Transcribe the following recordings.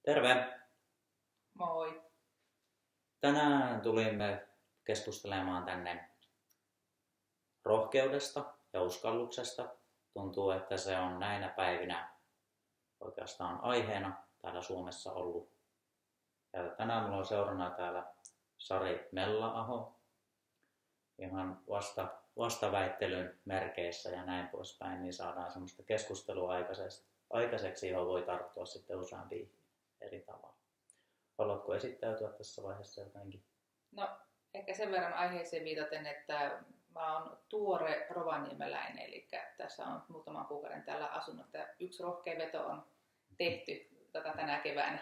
Terve! Moi. Tänään tulimme keskustelemaan tänne rohkeudesta ja uskalluksesta. Tuntuu, että se on näinä päivinä oikeastaan aiheena täällä Suomessa ollut. Ja tänään minulla on seurana täällä Sari Mella-aho. Ihan vastaväittelyn merkeissä ja näin poispäin, niin saadaan semmoista keskustelua aikaiseksi, johon voi tarttua sitten useampiin eri tavalla. Haluatko esittäytyä tässä vaiheessa jotenkin? No, ehkä sen verran aiheeseen viitaten, että mä oon tuore rovaniemeläinen, eli tässä on muutaman kuukauden täällä asunut. Yksi rohkea veto on tehty tänä keväänä,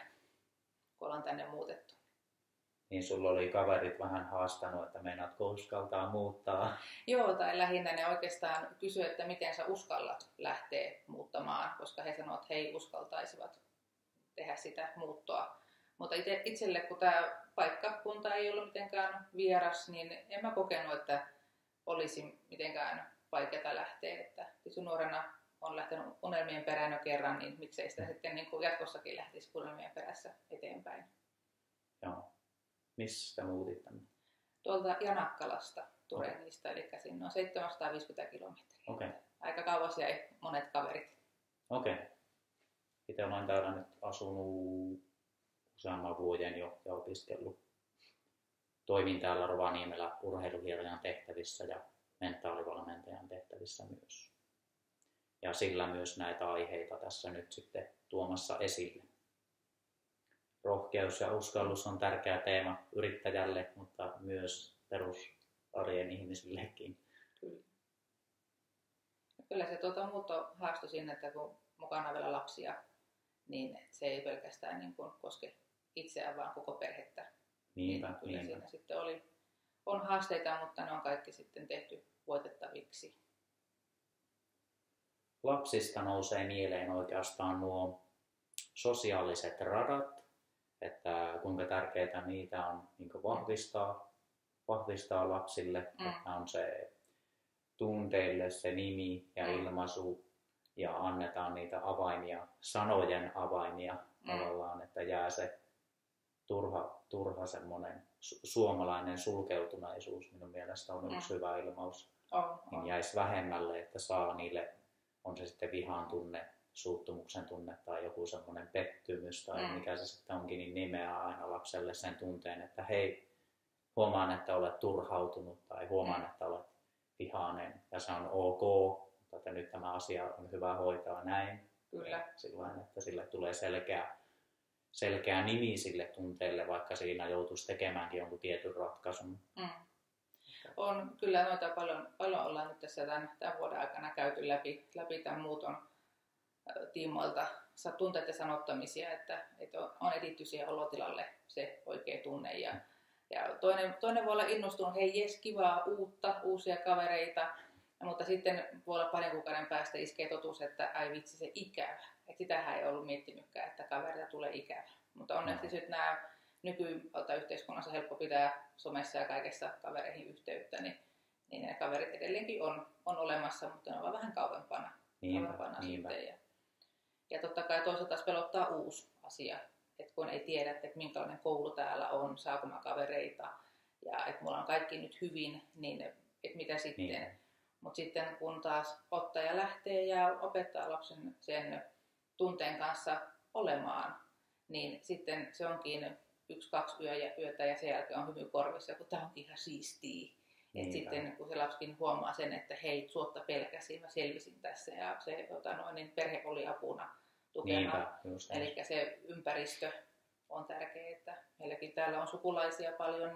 kun ollaan tänne muutettu. Niin sulla oli kaverit vähän haastanut, että meinaatko uskaltaa muuttaa? Joo, tai lähinnä ne oikeastaan kysyivät, että miten sä uskallat lähteä muuttamaan, koska he sanoivat, että he ei uskaltaisivat tehdä sitä muuttoa. Mutta itselle, kun tämä paikkakunta ei ollut mitenkään vieras, niin en mä kokenut, että olisi mitenkään vaikeaa lähteä. Että kun nuorena on lähtenyt unelmien perään jo kerran, niin miksei sitä sitten niin kuin jatkossakin lähtisi unelmien perässä eteenpäin. Joo. Mistä muutit tänne? Tuolta Janakkalasta Turenista, eli sinne on 750 kilometriä. Okay. Aika kauas jäi monet kaverit. Okei. Itse olen täällä nyt asunut useamman vuoden jo ja opiskellut. Toimin täällä Rovaniemellä urheiluhierojan tehtävissä ja mentaalivalmentajan tehtävissä myös. Ja sillä myös näitä aiheita tässä nyt sitten tuomassa esille. Rohkeus ja uskallus on tärkeä teema yrittäjälle, mutta myös perusarjen ihmisillekin. Kyllä se muutto haastoi sinne, että kun mukana on vielä lapsia, niin se ei pelkästään niin kuin koske itseään, vaan koko perhettä. Niinpä. Siinä sitten on haasteita, mutta ne on kaikki sitten tehty voitettaviksi. Lapsista nousee mieleen oikeastaan nuo sosiaaliset radat, että kuinka tärkeää niitä on niin vahvistaa lapsille, että on se tunteille se nimi ja ilmaisu ja annetaan niitä avaimia, sanojen avaimia tavallaan, että jää se turha semmoinen suomalainen sulkeutuneisuus, minun mielestä on yksi hyvä ilmaus, niin jäisi vähemmälle, että saa niille, on se sitten vihan tunne, suuttumuksen tunne tai joku semmoinen pettymys tai mikä se sitten onkin, niin nimeää aina lapselle sen tunteen, että hei, huomaan, että olet turhautunut tai huomaan, että olet vihainen ja se on ok, mutta että nyt tämä asia on hyvä hoitaa näin. Kyllä. Sillain, että sille tulee selkeä nimi sille tunteelle, vaikka siinä joutuisi tekemäänkin jonkun tietyn ratkaisun. On kyllä noita paljon ollaan nyt tässä tämän vuoden aikana käyty läpi tämän muuton tiimoilta tunteiden sanottamisia, että on etitty siihen olotilalle se oikea tunne. Ja toinen voi olla innostunut, hei jes, kivaa uusia kavereita, mutta sitten voi olla parin kuukauden päästä iskee totuus, että ai vitsi se ikävä. Että sitähän ei ollut miettinytkään, että kavereita tulee ikävä. Mutta onneksi nyt nämä yhteiskunnassa helppo pitää somessa ja kaikessa kavereihin yhteyttä, niin ne kaverit edelleenkin on olemassa, mutta ne ovat vähän kauempana. Sitten. Ja totta kai toisaalta taas pelottaa uusi asia, että kun ei tiedä, että minkälainen koulu täällä on, saako mä kavereita ja että mulla on kaikki nyt hyvin, niin että mitä sitten. Mutta sitten kun taas ottaja lähtee ja opettaa lapsen sen tunteen kanssa olemaan, niin sitten se onkin 1-2 yötä ja sen jälkeen on hymy korvissa, kun tämä onkin ihan siistiä. Et sitten kun se lapsikin huomaa sen, että hei, suotta pelkäsin, mä selvisin tässä ja se niin perhe oli apuna tukena. Eli se ympäristö on tärkeä, että meilläkin täällä on sukulaisia paljon,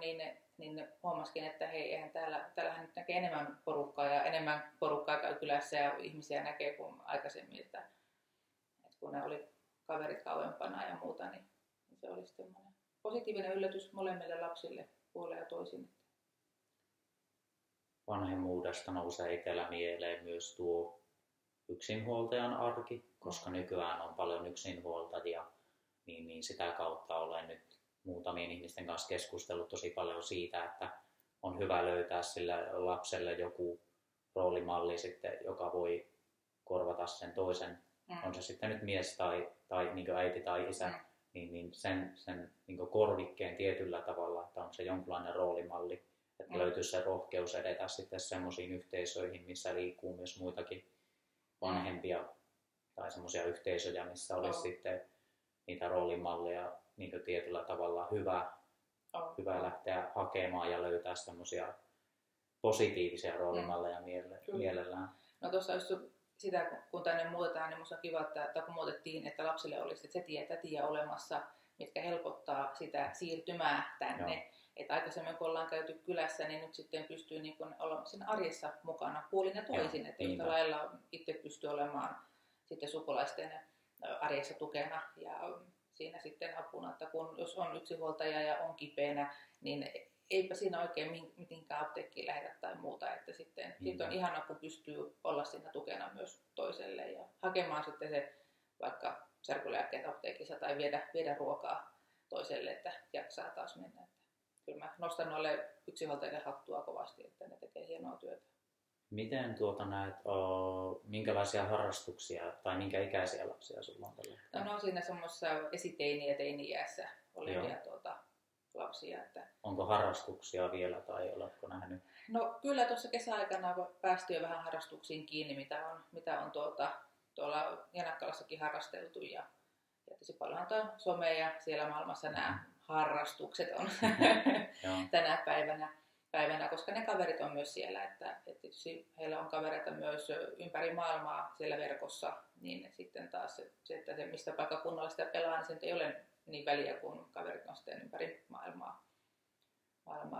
niin huomasikin, että hei, eihän täällähän nyt näkee enemmän porukkaa käy kylässä ja ihmisiä näkee kuin aikaisemmin, että kun ne oli kaverit kauempana ja muuta, niin se oli sitten positiivinen yllätys molemmille lapsille puoleen ja toisin. Vanhemmuudesta nousee itsellä mieleen myös tuo yksinhuoltajan arki, koska nykyään on paljon yksinhuoltajia, niin sitä kautta olen nyt muutamien ihmisten kanssa keskustellut tosi paljon siitä, että on hyvä löytää sille lapselle joku roolimalli sitten, joka voi korvata sen toisen, on se sitten nyt mies tai niin kuin äiti tai isä, niin sen niin korvikkeen tietyllä tavalla, että on se jonkinlainen roolimalli, että löytyisi se rohkeus edetä sitten semmoisiin yhteisöihin, missä liikkuu myös muitakin vanhempia tai semmoisia yhteisöjä, missä olisi sitten niitä roolimalleja niin tietyllä tavalla hyvä lähteä hakemaan ja löytää semmoisia positiivisia roolimalleja mielellään. No tuossa just sitä, kun tänne muutetaan, niin minusta on kiva, että kun muutettiin, että lapsille olisi se tätiä olemassa, mitkä helpottaa sitä siirtymää tänne. Joo. Että aikaisemmin kun ollaan käyty kylässä, niin nyt sitten pystyy niin kun olla siinä arjessa mukana puolin ja toisin. Että yhtä lailla itse pystyy olemaan sitten sukulaisten arjessa tukena ja siinä sitten apuna, että jos on yksinhuoltaja ja on kipeänä, niin eipä siinä oikein mitenkään apteekkiin lähetä tai muuta. Että sitten on ihanaa, kun pystyy olla siinä tukena myös toiselle ja hakemaan sitten se vaikka särkylääkkeet apteekissa tai viedä ruokaa toiselle, että jaksaa taas mennä. Että kyllä mä nostan noille yksinhuoltajille hattua kovasti, että ne tekee hienoa työtä. Miten näet, minkälaisia harrastuksia tai minkä ikäisiä lapsia sulla on tällä hetkellä? No on siinä semmoisessa esiteini- ja teini-iässä olevia lapsia. Että onko harrastuksia vielä tai oletko nähnyt? No kyllä tuossa kesäaikana on päästy jo vähän harrastuksiin kiinni, mitä on tuolla Janakkalassakin harrasteltu. Ja tietysti paljonhan tuo some ja siellä maailmassa nämä harrastukset on tänä päivänä, koska ne kaverit on myös siellä, että tietysti heillä on kavereita myös ympäri maailmaa siellä verkossa, niin sitten taas se että se mistä paikkakunnalla sitä pelaa, niin se ei ole niin väliä, kun kaverit on sitten ympäri maailmaa.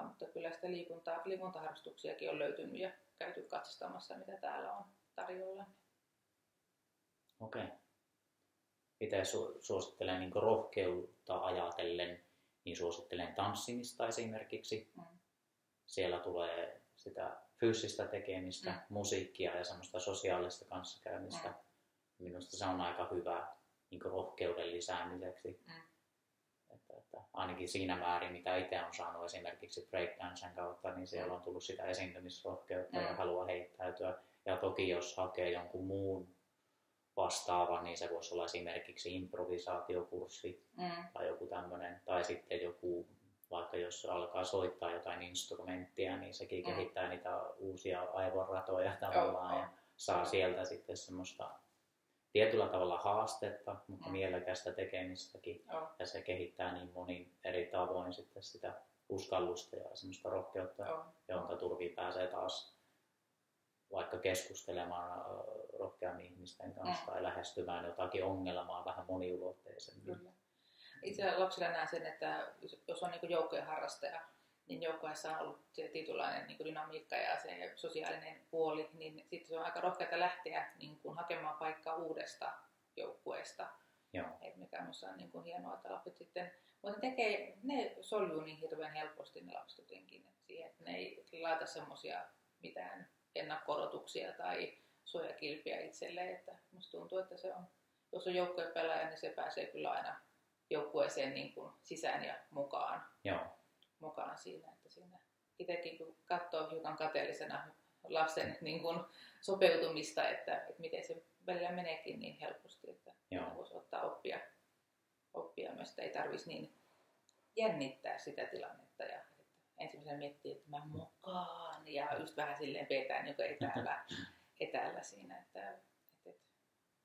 Mutta kyllä sitä liikuntaharrastuksiakin on löytynyt ja käyty katsastamassa, mitä täällä on tarjolla. Okei. Itse suosittelen niin rohkeutta ajatellen, niin suosittelen tanssimista esimerkiksi. Siellä tulee sitä fyysistä tekemistä, musiikkia ja semmoista sosiaalista kanssakäymistä. Minusta se on aika hyvä niin rohkeuden lisäämiseksi. Että ainakin siinä määrin, mitä itse olen saanut esimerkiksi breakdancen kautta, niin siellä on tullut sitä esiintymisrohkeutta ja halua heittäytyä. Ja toki jos hakee jonkun muun vastaavan, niin se voisi olla esimerkiksi improvisaatiokurssi tai joku tämmöinen. Tai sitten joku, vaikka jos alkaa soittaa jotain instrumenttia, niin sekin kehittää niitä uusia aivonratoja tavallaan ja saa sieltä sitten semmoista tietyllä tavalla haastetta, mutta mielekästä tekemistäkin. Ja se kehittää niin monin eri tavoin sitten sitä uskallusta ja semmoista rohkeutta, jonka turviin pääsee taas vaikka keskustelemaan rohkeammin ihmisten kanssa tai lähestymään jotakin ongelmaa vähän moniulotteisemmin. Kyllä. Itse lapsilla näen sen, että jos on niin joukkojen harrastaja, niin joukkueessa on ollut se tietynlainen niin dynamiikka ja se sosiaalinen puoli, niin sitten se on aika rohkeata lähteä niin kuin hakemaan paikkaa uudesta joukkueesta. Mikä minusta on niin kuin hienoa, että lapset sitten, mutta ne soljuu niin hirveän helposti ne lapset jotenkin siihen, että ne ei laita semmoisia mitään ennakko-odotuksia tai suojakilpiä itselleen, että minusta tuntuu, että se on, jos on joukkueen pelaaja, niin se pääsee kyllä aina joukkueeseen niin kuin sisään ja mukaan siinä, että siinä itsekin kun katsoo hiukan kateellisena lapsen niin kuin sopeutumista, että miten se välillä meneekin niin helposti, että voisi ottaa oppia myös, että ei tarvitsisi niin jännittää sitä tilannetta ja että ensimmäisenä miettii, että mä mukaan ja just vähän silleen petään niin etäällä siinä, että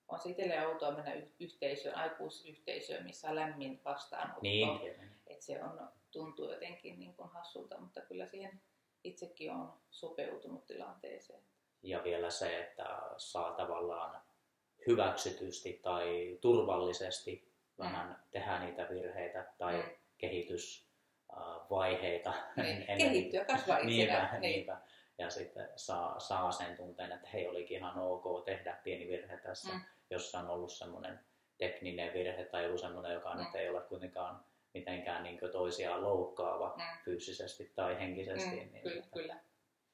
on se itselleen outoa mennä yhteisöön, aikuisyhteisöön, missä on lämmin vastaanotto. Että se tuntuu jotenkin niin kuin hassulta, mutta kyllä siihen itsekin on sopeutunut tilanteeseen. Ja vielä se, että saa tavallaan hyväksytysti tai turvallisesti vähän tehdä niitä virheitä tai kehitysvaiheita. Kehittyä, kasvaa itsenä. Niinpä. Ja sitten saa sen tunteen, että hei, olikin ihan ok tehdä pieni virhe tässä, jos on ollut semmoinen tekninen virhe tai joku semmoinen, joka nyt ei ole kuitenkaan mitenkään niin toisiaan loukkaava fyysisesti tai henkisesti. Niin kyllä. Se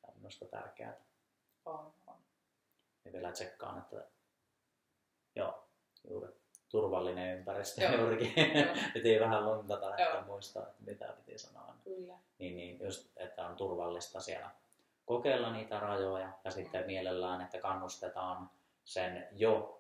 on minusta tärkeää. On. Ja vielä tsekkaan, että juuri turvallinen ympäristö juurikin. Piti vähän lontata, että muistaa, että mitä piti sanoa. Kyllä. Niin just, että on turvallista siellä kokeilla niitä rajoja ja sitten mielellään, että kannustetaan sen jo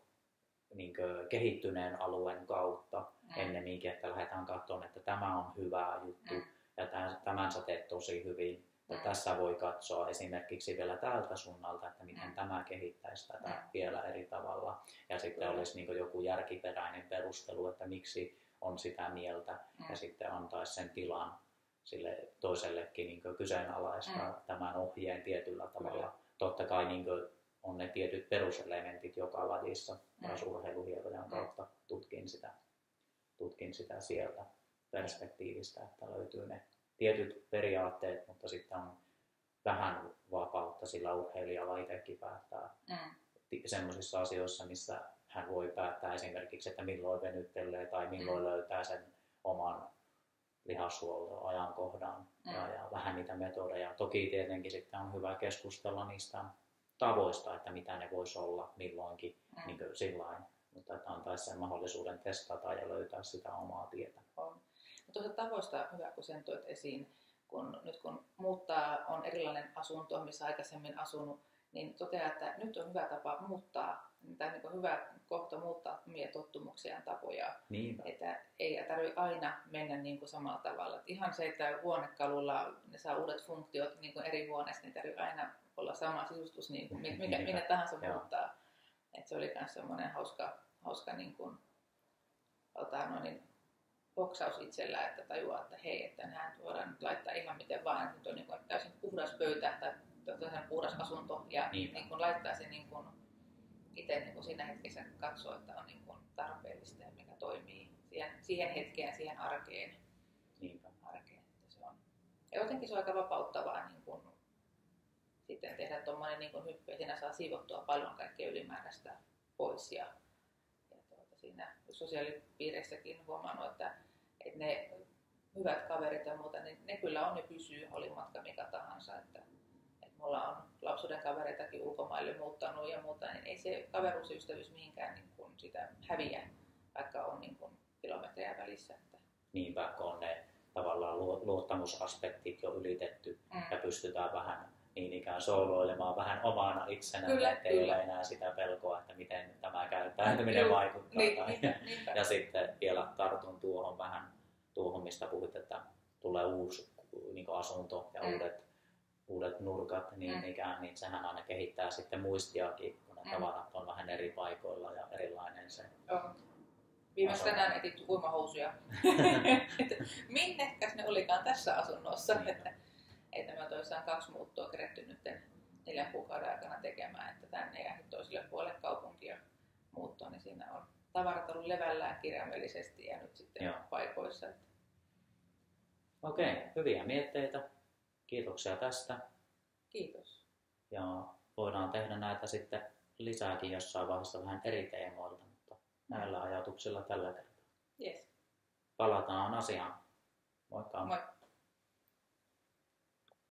niin kehittyneen alueen kautta ennemmin meininki, että lähdetään katsomaan, että tämä on hyvä juttu ja tämän sä teet tosi hyvin. Ja tässä voi katsoa esimerkiksi vielä tältä suunnalta, että miten tämä kehittäisi tätä vielä eri tavalla. Ja sitten olisi niin kuin joku järkiperäinen perustelu, että miksi on sitä mieltä ja sitten antaisi sen tilan sille toisellekin niin kuin kyseenalaistaa tämän ohjeen tietyllä tavalla. Totta kai niin kuin on ne tietyt peruselementit joka lajissa. Myös urheiluhierojan kautta tutkin sitä sieltä perspektiivistä, että löytyy ne tietyt periaatteet, mutta sitten on vähän vapautta sillä urheilijalla itsekin päättää semmoisissa asioissa, missä hän voi päättää esimerkiksi, että milloin venyttelee tai milloin löytää sen oman lihashuoltoajankohdan ja vähän niitä metodeja. Toki tietenkin sitten on hyvä keskustella niistä tavoista, että mitä ne voisi olla milloinkin niin kuin sillain, mutta että antaisi sen mahdollisuuden testata ja löytää sitä omaa tietä. On. Tuosta tavoista hyvä, kun sen toit esiin, nyt kun muuttaa, on erilainen asunto, missä aikaisemmin asunut, niin toteaa, että nyt on hyvä tapa muuttaa, tai niin hyvä kohta muuttaa omia tottumuksiaan, tapoja. Niinpä. Että ei tarvitse aina mennä niin kuin samalla tavalla. Että ihan se, että huonekalulla ne saa uudet funktiot niin kuin eri huoneessa, niin tarvitse aina olla sama sisustus, niin kuin minne tahansa muuttaa. Että se oli myös semmoinen hauska niin kuin, boksaus itsellä, että tajuaa, että hei, että nämä voidaan nyt laittaa ihan miten vaan. Nyt on niin kuin täysin puhdas pöytä tai puhdas asunto ja niin kuin laittaa sen niin kuin itse niin kuin siinä hetkessä katsoa, että on niin kuin tarpeellista ja mikä toimii siihen hetkeen, siihen arkeen. Että se on. Ja jotenkin se on aika vapauttavaa niin kuin sitten tehdä tuommoinen niin kuin hyppy, ja siinä saa siivottua paljon kaikkea ylimääräistä pois. Ja siinä sosiaalipiireissäkin huomannut, että ne hyvät kaverit ja muuta, niin ne kyllä on, ne pysyy, oli matka mikä tahansa. Että mulla on lapsuuden kavereitakin ulkomaille muuttanut ja muuta, niin ei se kaveruus ja ystävyys mihinkään niin kuin sitä häviä, vaikka on niin kuin kilometrejä välissä. Että. Niinpä, kun on ne tavallaan luottamusaspektit jo ylitetty ja pystytään vähän niin ikään sooloilemaan vähän omana itsenään, ettei ole enää sitä pelkoa, että miten tämä käyttäytyminen vaikuttaa. Ja sitten vielä tartun tuohon, mistä puhuit, että tulee uusi niin asunto ja uudet nurkat, niin ikään, niin sehän aina kehittää sitten muistiakin, kun ne tavarat on vähän eri paikoilla ja erilainen se. Viimeksi tänään etitty uimahousuja. Minnekäs ne olikaan tässä asunnossa? Että mä toisaan 2 muuttoa keretty nyt 4 kuukauden aikana tekemään, että tänne ja toiselle puolelle kaupunkia muuttoon, niin siinä on tavarat ollut levällään kirjaimellisesti ja nyt sitten paikoissa. Okei, hyviä mietteitä. Kiitoksia tästä. Kiitos. Ja voidaan tehdä näitä sitten lisääkin jossain vaiheessa vähän eri teemoilta, mutta näillä ajatuksilla tällä kertaa. Yes. Palataan asiaan. Moikka. Moi.